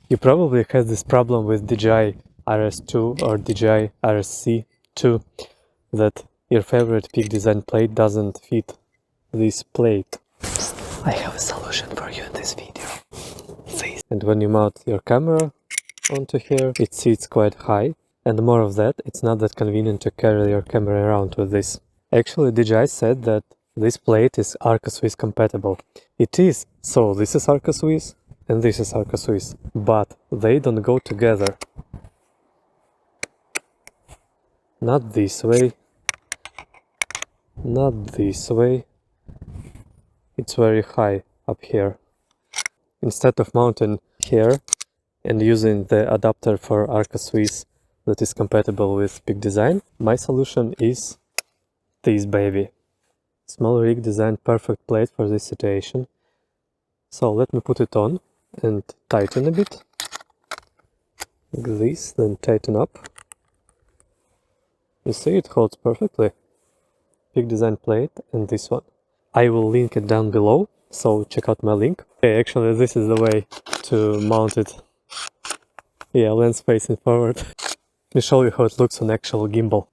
You probably had this problem with DJI RS2 or DJI RSC 2, that your favorite peak design plate doesn't fit this plate. I have a solution for you in this video. This. And when you mount your camera onto here, it sits quite high, and more of that, it's not that convenient to carry your camera around with this. Actually, DJI said that this plate is Arca Swiss compatible. It is, so this is Arca Swiss and this is Arca Swiss, but they don't go together. Not this way, not this way. It's very high up here. Instead of mounting here and using the adapter for Arca Swiss that is compatible with Peak Design, my solution is this baby. Small rig designed perfect plate for this situation. So let me put it on and tighten a bit. Like this, then tighten up. You see, it holds perfectly. Peak Design plate and this one. I will link it down below, so check out my link. Okay, actually this is the way to mount it. Yeah, lens facing forward. Let me show you how it looks on actual gimbal.